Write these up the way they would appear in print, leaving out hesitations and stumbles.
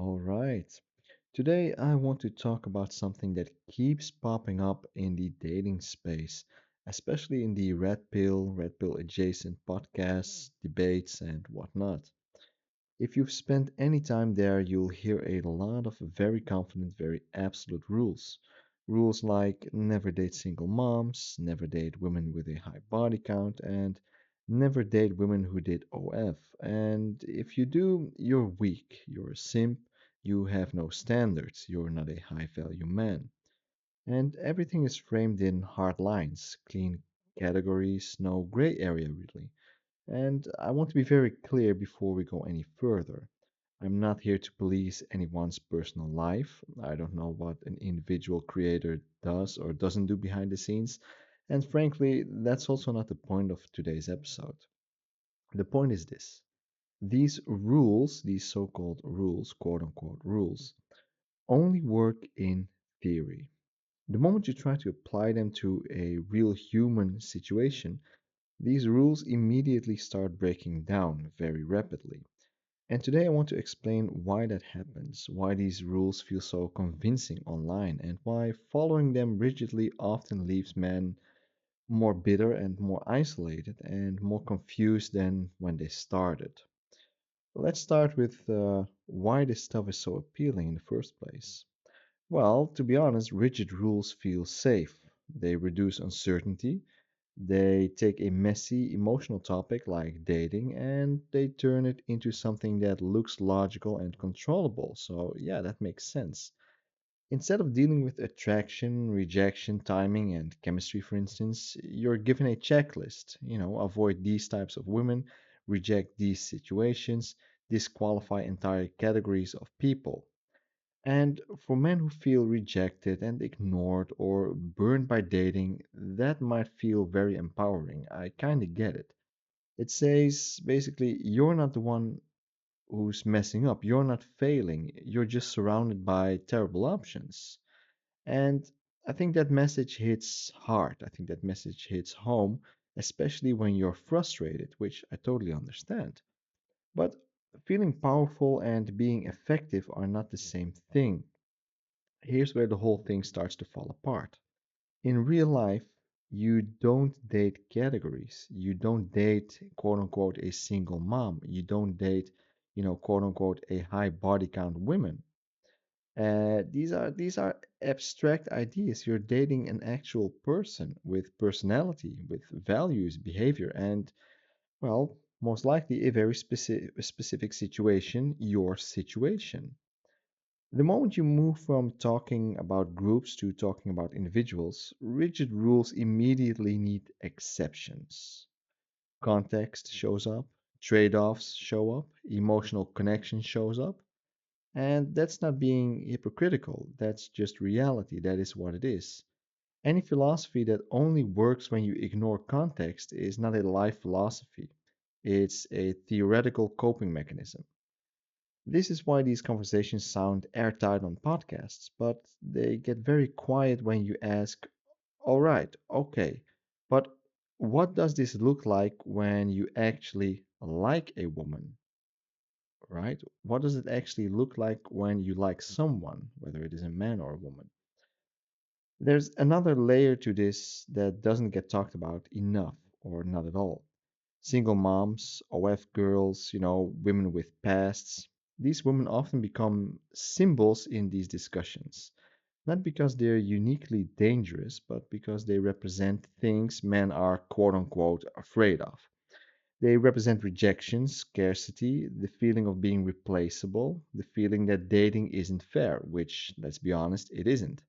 All right. Today, I want to talk about something that keeps popping up in the dating space, especially in the red pill adjacent podcasts, debates, and whatnot. If you've spent any time there, you'll hear a lot of very confident, very absolute rules. Rules like never date single moms, never date women with a high body count, and never date women who did OF. And if you do, you're weak, you're a simp, you have no standards, you're not a high value man. And everything is framed in hard lines, clean categories, no gray area really. And I want to be very clear before we go any further. I'm not here to police anyone's personal life. I don't know what an individual creator does or doesn't do behind the scenes. And frankly, that's also not the point of today's episode. The point is this: these rules, these so called rules, quote unquote rules, only work in theory. The moment you try to apply them to a real human situation, these rules immediately start breaking down very rapidly. And today I want to explain why that happens, why these rules feel so convincing online, and why following them rigidly often leaves men more bitter and more isolated and more confused than when they started. Let's start with why this stuff is so appealing in the first place. Well, to be honest, rigid rules feel safe. They reduce uncertainty, they take a messy, emotional topic like dating and they turn it into something that looks logical and controllable. So, yeah, that makes sense. Instead of dealing with attraction, rejection, timing, and chemistry, for instance, you're given a checklist. Avoid these types of women, reject these situations, disqualify entire categories of people. And for men who feel rejected and ignored or burned by dating, that might feel very empowering. I kind of get it. It says basically, you're not the one who's messing up, you're not failing, you're just surrounded by terrible options. And I think that message hits hard. I think that message hits home, especially when you're frustrated, which I totally understand. But feeling powerful and being effective are not the same thing. Here's where the whole thing starts to fall apart. In real life, you don't date categories. You don't date, quote unquote, a single mom. You don't date, quote unquote, a high body count women. These are abstract ideas. You're dating an actual person with personality, with values, behavior, and well, most likely a very specific situation, your situation. The moment you move from talking about groups to talking about individuals, rigid rules immediately need exceptions. Context shows up, trade offs show up, emotional connection shows up, and that's not being hypocritical, that's just reality, that is what it is. Any philosophy that only works when you ignore context is not a life philosophy, it's a theoretical coping mechanism. This is why these conversations sound airtight on podcasts, but they get very quiet when you ask, all right, okay, but what does this look like when you actually like a woman, right? What does it actually look like when you like someone, whether it is a man or a woman? There's another layer to this that doesn't get talked about enough or not at all. Single moms, OF girls, women with pasts. These women often become symbols in these discussions, not because they're uniquely dangerous, but because they represent things men are quote unquote afraid of. They represent rejection, scarcity, the feeling of being replaceable, the feeling that dating isn't fair, which, let's be honest, it isn't.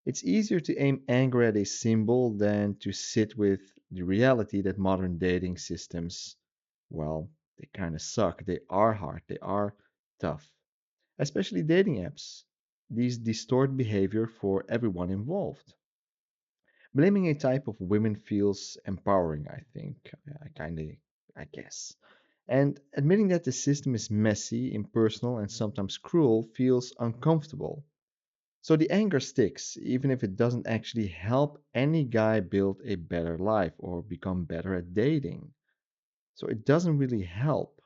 It's easier to aim anger at a symbol than to sit with the reality that modern dating systems, well, they kind of suck. They are hard. They are tough. Especially dating apps. These distort behavior for everyone involved. Blaming a type of women feels empowering, I think. I kind of, I guess. And admitting that the system is messy, impersonal, and sometimes cruel feels uncomfortable. So the anger sticks, even if it doesn't actually help any guy build a better life or become better at dating. So it doesn't really help.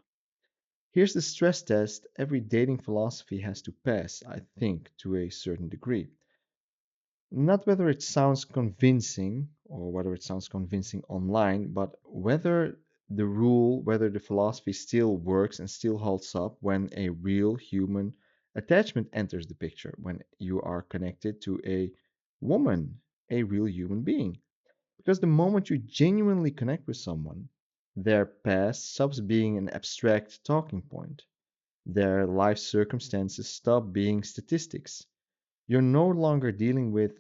Here's the stress test every dating philosophy has to pass, I think, to a certain degree. Not whether it sounds convincing or whether it sounds convincing online, but whether the philosophy still works and still holds up when a real human attachment enters the picture, when you are connected to a woman, a real human being. Because the moment you genuinely connect with someone, their past stops being an abstract talking point. Their life circumstances stop being statistics. You're no longer dealing with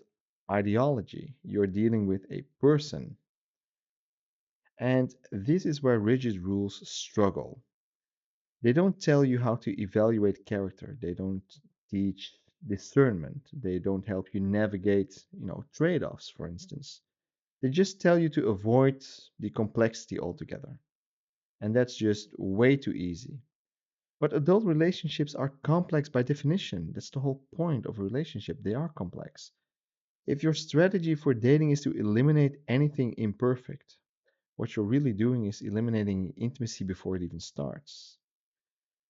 ideology, you're dealing with a person. And this is where rigid rules struggle. They don't tell you how to evaluate character, they don't teach discernment, they don't help you navigate, trade-offs, for instance. They just tell you to avoid the complexity altogether. And that's just way too easy. But adult relationships are complex by definition. That's the whole point of a relationship. They are complex. If your strategy for dating is to eliminate anything imperfect, what you're really doing is eliminating intimacy before it even starts.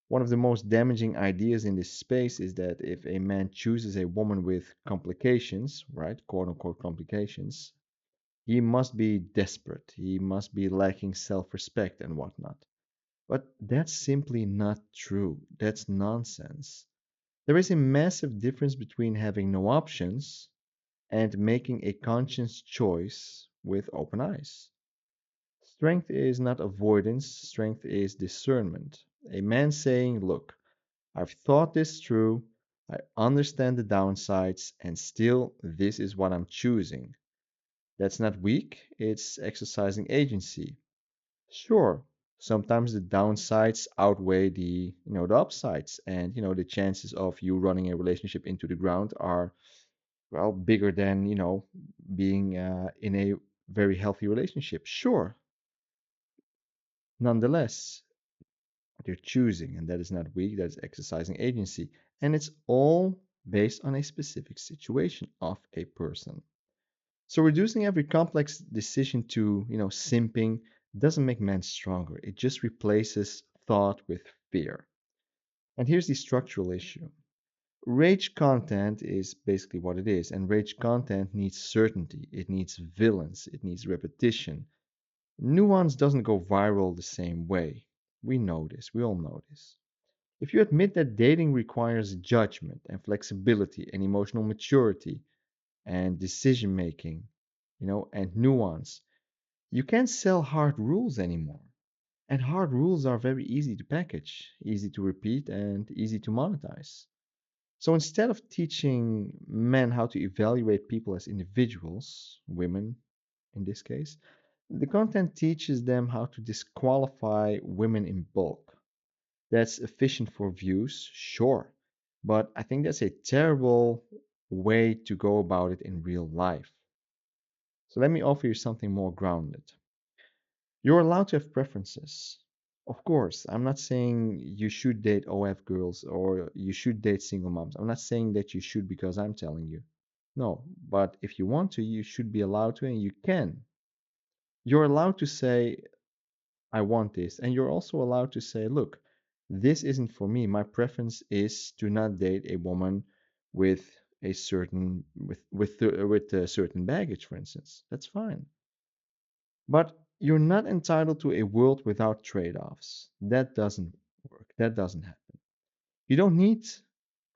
One of the most damaging ideas in this space is that if a man chooses a woman with complications, right, quote unquote complications, he must be desperate, he must be lacking self respect and whatnot. But that's simply not true. That's nonsense. There is a massive difference between having no options and making a conscious choice with open eyes. Strength is not avoidance, strength is discernment. A man saying, look, I've thought this through, I understand the downsides, and still this is what I'm choosing. That's not weak, it's exercising agency. Sure, sometimes the downsides outweigh the upsides, and the chances of you running a relationship into the ground are well bigger than being in a very healthy relationship. Sure, nonetheless, they're choosing, and that is not weak, that is exercising agency, and it's all based on a specific situation of a person. So reducing every complex decision to simping doesn't make men stronger. It just replaces thought with fear. And here's the structural issue. Rage content is basically what it is, and rage content needs certainty, it needs villains, it needs repetition. Nuance doesn't go viral the same way. We know this, we all know this. If you admit that dating requires judgment and flexibility and emotional maturity and decision making, and nuance, you can't sell hard rules anymore. And hard rules are very easy to package, easy to repeat, and easy to monetize. So instead of teaching men how to evaluate people as individuals, women in this case, the content teaches them how to disqualify women in bulk. That's efficient for views, sure, but I think that's a terrible way to go about it in real life. So let me offer you something more grounded. You're allowed to have preferences. Of course, I'm not saying you should date OF girls or you should date single moms. I'm not saying that you should because I'm telling you. No, but if you want to, you should be allowed to and you can. You're allowed to say, I want this. And you're also allowed to say, look, this isn't for me. My preference is to not date a woman with a certain with a certain baggage, for instance. That's fine. But you're not entitled to a world without trade-offs. That doesn't work. That doesn't happen. You don't need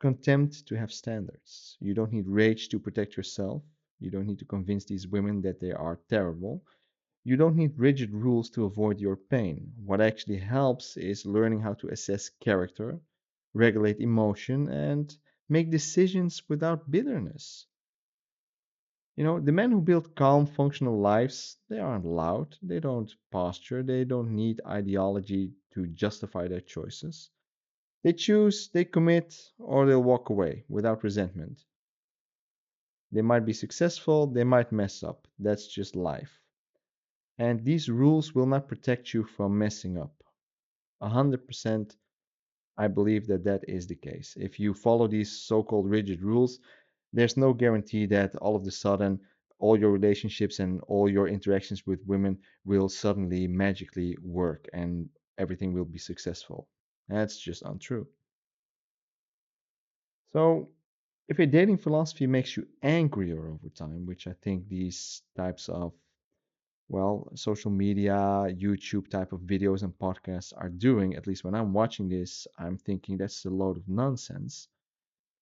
contempt to have standards. You don't need rage to protect yourself. You don't need to convince these women that they are terrible. You don't need rigid rules to avoid your pain. What actually helps is learning how to assess character, regulate emotion, and make decisions without bitterness. The men who build calm, functional lives, they aren't loud, they don't posture, they don't need ideology to justify their choices. They choose, they commit, or they'll walk away without resentment. They might be successful, they might mess up. That's just life. And these rules will not protect you from messing up. 100% I believe that that is the case. If you follow these so-called rigid rules, there's no guarantee that all of a sudden all your relationships and all your interactions with women will suddenly magically work and everything will be successful. That's just untrue. So, if a dating philosophy makes you angrier over time, which I think these types of, well, social media, YouTube type of videos and podcasts are doing, at least when I'm watching this, I'm thinking that's a load of nonsense.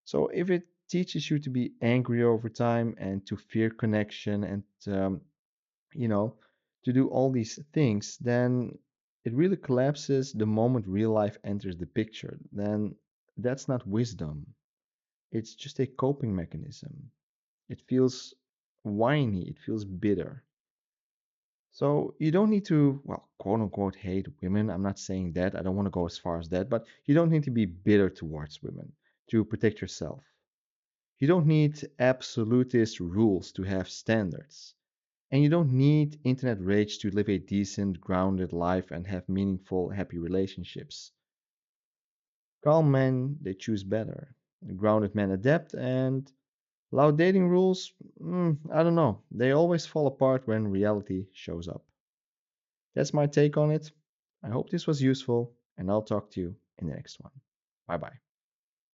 So, if it teaches you to be angry over time and to fear connection and, you know, to do all these things, then it really collapses the moment real life enters the picture. Then that's not wisdom. It's just a coping mechanism. It feels whiny, it feels bitter. So you don't need to, well, quote unquote, hate women. I'm not saying that. I don't want to go as far as that, but you don't need to be bitter towards women to protect yourself. You don't need absolutist rules to have standards. And you don't need internet rage to live a decent, grounded life and have meaningful, happy relationships. Calm men, they choose better. Grounded men adapt, and loud dating rules, I don't know. They always fall apart when reality shows up. That's my take on it. I hope this was useful, and I'll talk to you in the next one. Bye bye.